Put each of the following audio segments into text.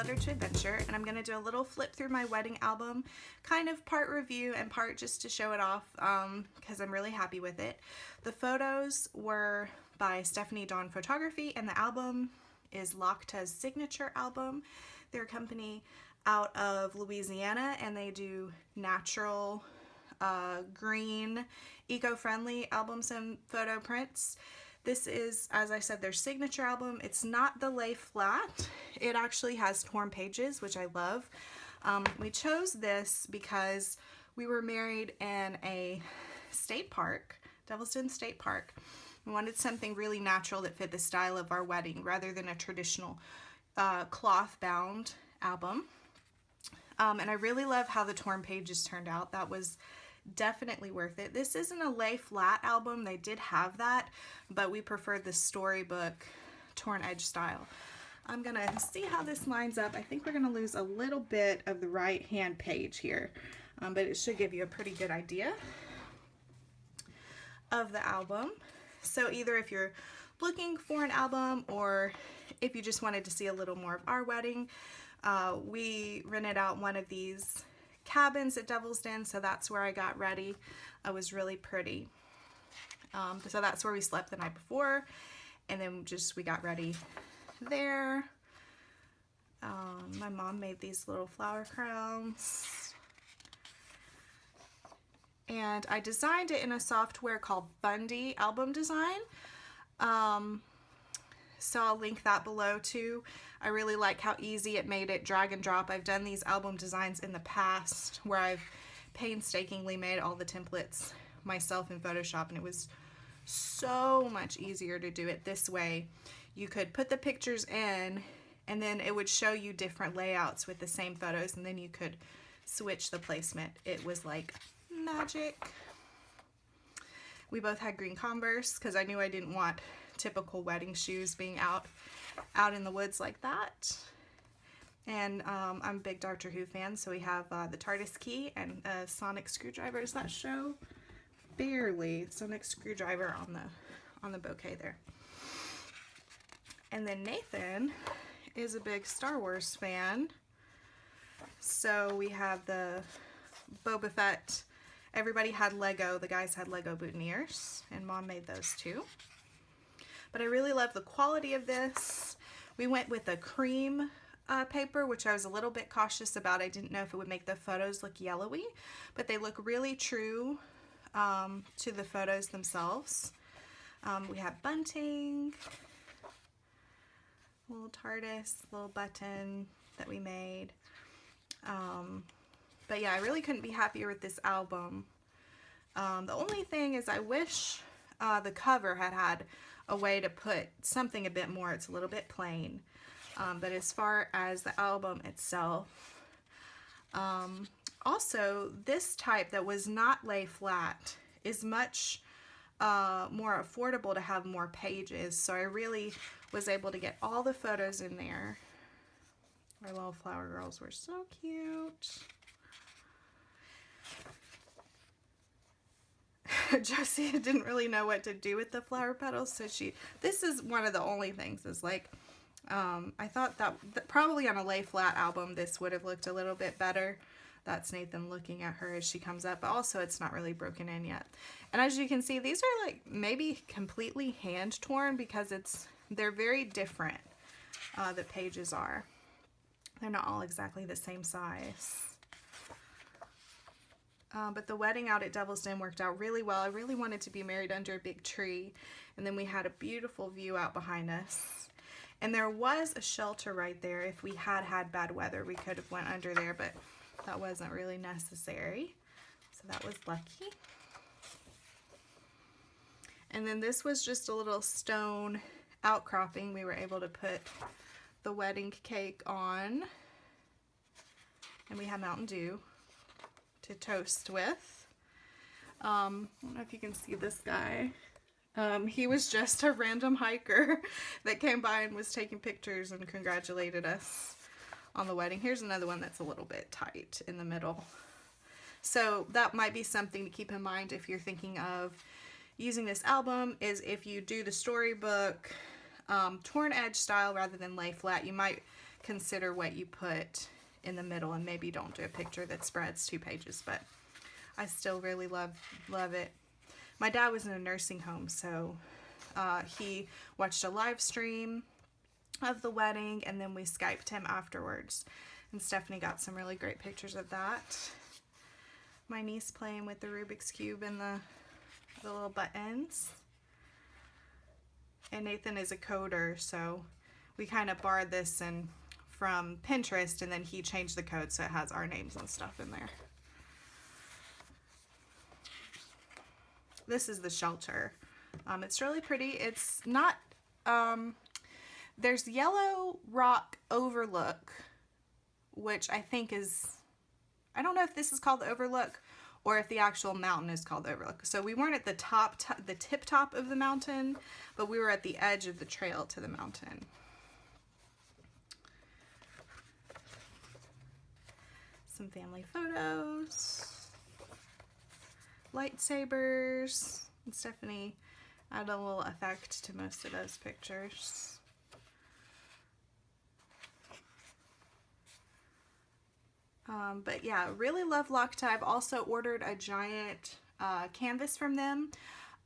Letter to Adventure, and I'm going to do a little flip through my wedding album, kind of part review and part just to show it off because I'm really happy with it. The photos were by Stephanie Dawn Photography, and the album is Loktah's signature album. They're a company out of Louisiana, and they do natural, green, eco-friendly albums and photo prints. This is, as I said, their signature album. It's not the lay flat. It actually has torn pages, which I love. We chose this because we were married in a state park, Devilston State Park. We wanted something really natural that fit the style of our wedding rather than a traditional cloth-bound album. And I really love how the torn pages turned out. That was definitely worth it. This isn't a lay flat album. They did have that, but we preferred the storybook torn edge style. I'm gonna see how this lines up. I think we're gonna lose a little bit of the right hand page here, but it should give you a pretty good idea of the album. So either if you're looking for an album or if you just wanted to see a little more of our wedding, we rented out one of these cabins at Devil's Den, so that's where I got ready. It was really pretty. So that's where we slept the night before, and then we got ready there. My mom made these little flower crowns, and I designed it in a software called Fundy Album Design. So I'll link that below too. I really like how easy it made it, drag and drop. I've done these album designs in the past where I've painstakingly made all the templates myself in Photoshop, and it was so much easier to do it this way. You could put the pictures in, and then it would show you different layouts with the same photos, and then you could switch the placement. It was like magic. We both had green Converse because I knew I didn't want typical wedding shoes being out in the woods like that. And I'm a big Doctor Who fan, so we have the TARDIS key and a sonic screwdriver. Does that show? Barely. Sonic screwdriver on the bouquet there. And then Nathan is a big Star Wars fan, so we have the Boba Fett. Everybody had Lego. The guys had Lego boutonnieres, and Mom made those too. But I really love the quality of this. We went with a cream paper, which I was a little bit cautious about. I didn't know if it would make the photos look yellowy, but they look really true to the photos themselves. We have bunting, a little TARDIS, little button that we made. But yeah, I really couldn't be happier with this album. The only thing is I wish the cover had a way to put something a bit more. It's a little bit plain. But as far as the album itself, also this type that was not lay flat is much more affordable to have more pages. So I really was able to get all the photos in there. Our little flower girls were so cute. Josie didn't really know what to do with the flower petals, so this is one of the only things is like, I thought that probably on a lay flat album this would have looked a little bit better. That's Nathan looking at her as she comes up, but also it's not really broken in yet. And as you can see, these are like maybe completely hand torn because they're very different, the pages are. They're not all exactly the same size. But the wedding out at Devil's Den worked out really well. I really wanted to be married under a big tree, and then we had a beautiful view out behind us. And there was a shelter right there. If we had bad weather, we could have went under there, but that wasn't really necessary. So that was lucky. And then this was just a little stone outcropping. We were able to put the wedding cake on, and we had Mountain Dew to toast with. I don't know if you can see this guy. He was just a random hiker that came by and was taking pictures and congratulated us on the wedding. Here's another one that's a little bit tight in the middle. So that might be something to keep in mind if you're thinking of using this album, is if you do the storybook torn edge style rather than lay flat, you might consider what you put in the middle, and maybe don't do a picture that spreads 2 pages, but I still really love it. My dad was in a nursing home, so he watched a live stream of the wedding, and then we Skyped him afterwards, and Stephanie got some really great pictures of that. My niece playing with the Rubik's Cube and the little buttons. And Nathan is a coder, so we kind of borrowed this from Pinterest, and then he changed the code so it has our names and stuff in there. This is the shelter. It's really pretty. It's not, there's Yellow Rock Overlook, which I think is, I don't know if this is called the Overlook or if the actual mountain is called the Overlook. So we weren't at the the tip top of the mountain, but we were at the edge of the trail to the mountain. Some family photos, lightsabers, and Stephanie added a little effect to most of those pictures. But yeah, really love Loktah. I've also ordered a giant canvas from them.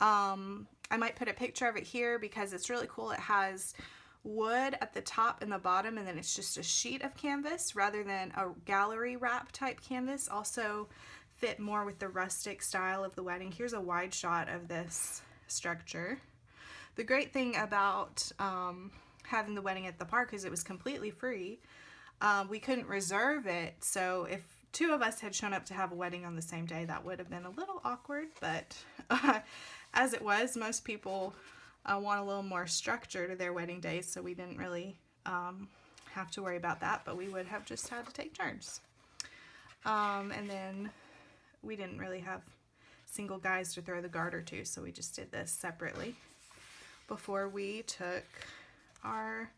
I might put a picture of it here because it's really cool. It has wood at the top and the bottom, and then it's just a sheet of canvas rather than a gallery wrap type canvas. Also fit more with the rustic style of the wedding. Here's a wide shot of this structure. The great thing about having the wedding at the park is it was completely free. We couldn't reserve it, so if 2 of us had shown up to have a wedding on the same day, that would have been a little awkward, but as it was, most people want a little more structure to their wedding days, so we didn't really have to worry about that, but we would have just had to take turns. And then we didn't really have single guys to throw the garter to, so we just did this separately before we took our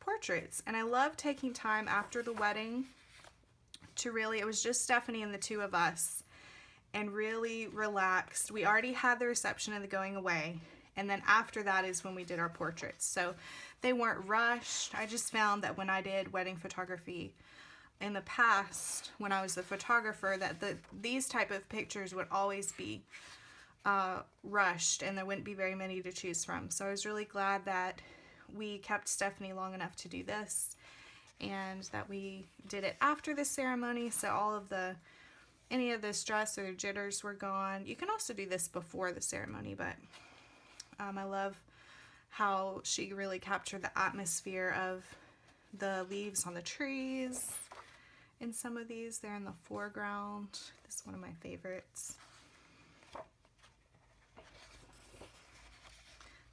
portraits. And I love taking time after the wedding to really, it was just Stephanie and the 2 of us, and really relaxed. We already had the reception and the going away, and then after that is when we did our portraits. So they weren't rushed. I just found that when I did wedding photography in the past, when I was the photographer, that these type of pictures would always be rushed, and there wouldn't be very many to choose from. So I was really glad that we kept Stephanie long enough to do this, and that we did it after the ceremony, so all of any of the stress or the jitters were gone. You can also do this before the ceremony, but I love how she really captured the atmosphere of the leaves on the trees. In some of these, they're in the foreground. This is one of my favorites.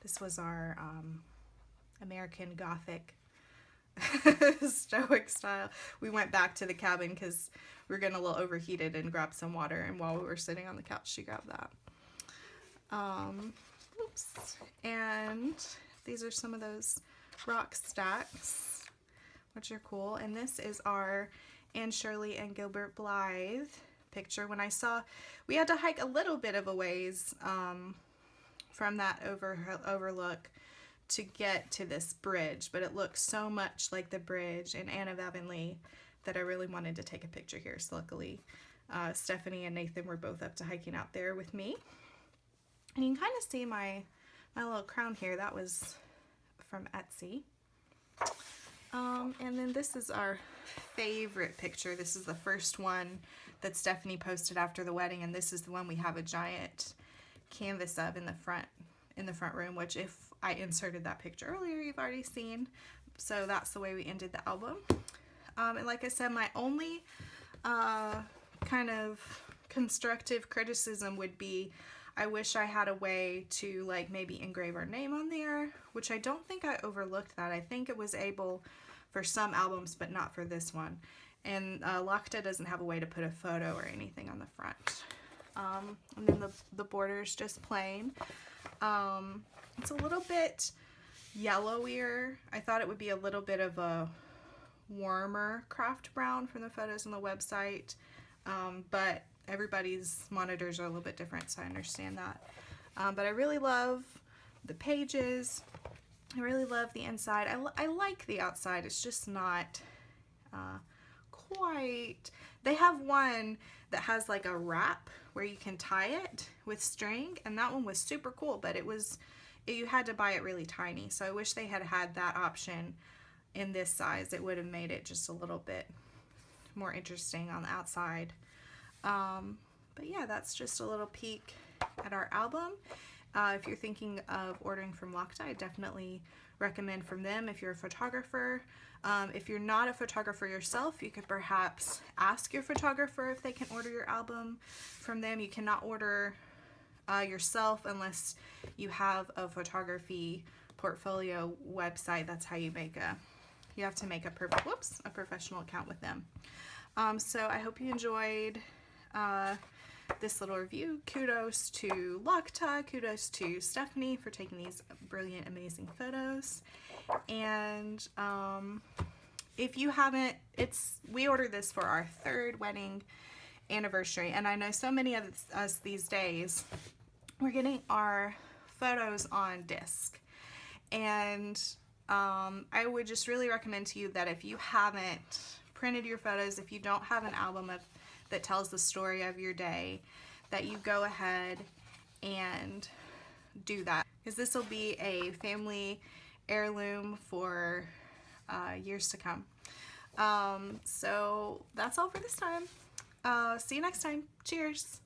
This was our American Gothic stoic style. We went back to the cabin because we were getting a little overheated and grabbed some water, and while we were sitting on the couch she grabbed that. Oops. And these are some of those rock stacks, which are cool. And this is our Anne Shirley and Gilbert Blythe picture. When I saw, we had to hike a little bit of a ways from that overlook to get to this bridge, but it looks so much like the bridge in Anne of Avonlea that I really wanted to take a picture here. So luckily Stephanie and Nathan were both up to hiking out there with me. And you can kind of see my little crown here. That was from Etsy. And then this is our favorite picture. This is the first one that Stephanie posted after the wedding, and this is the one we have a giant canvas of in the front room, which if I inserted that picture earlier, you've already seen. So that's the way we ended the album. And like I said, my only kind of constructive criticism would be, I wish I had a way to like maybe engrave our name on there, which I don't think I overlooked that. I think it was able for some albums, but not for this one. And Loktah doesn't have a way to put a photo or anything on the front. And then the border is just plain. It's a little bit yellowier. I thought it would be a little bit of a warmer craft brown from the photos on the website, but everybody's monitors are a little bit different, so I understand that. But I really love the pages. I really love the inside. I like the outside. It's just not quite. They have one that has like a wrap where you can tie it with string, and that one was super cool, but you had to buy it really tiny. So I wish they had had that option in this size. It would have made it just a little bit more interesting on the outside. But yeah, that's just a little peek at our album. If you're thinking of ordering from Loktah, I definitely recommend from them if you're a photographer. If you're not a photographer yourself, you could perhaps ask your photographer if they can order your album from them. You cannot order yourself unless you have a photography portfolio website. That's how you have to make a professional account with them. So I hope you enjoyed this little review. Kudos to Loktah, kudos to Stephanie for taking these brilliant, amazing photos. And if you haven't, we ordered this for our 3rd wedding anniversary, and I know so many of us these days, we're getting our photos on disc. And I would just really recommend to you that if you haven't printed your photos, if you don't have an album that tells the story of your day, that you go ahead and do that, because this will be a family heirloom for years to come. So that's all for this time. See you next time. Cheers.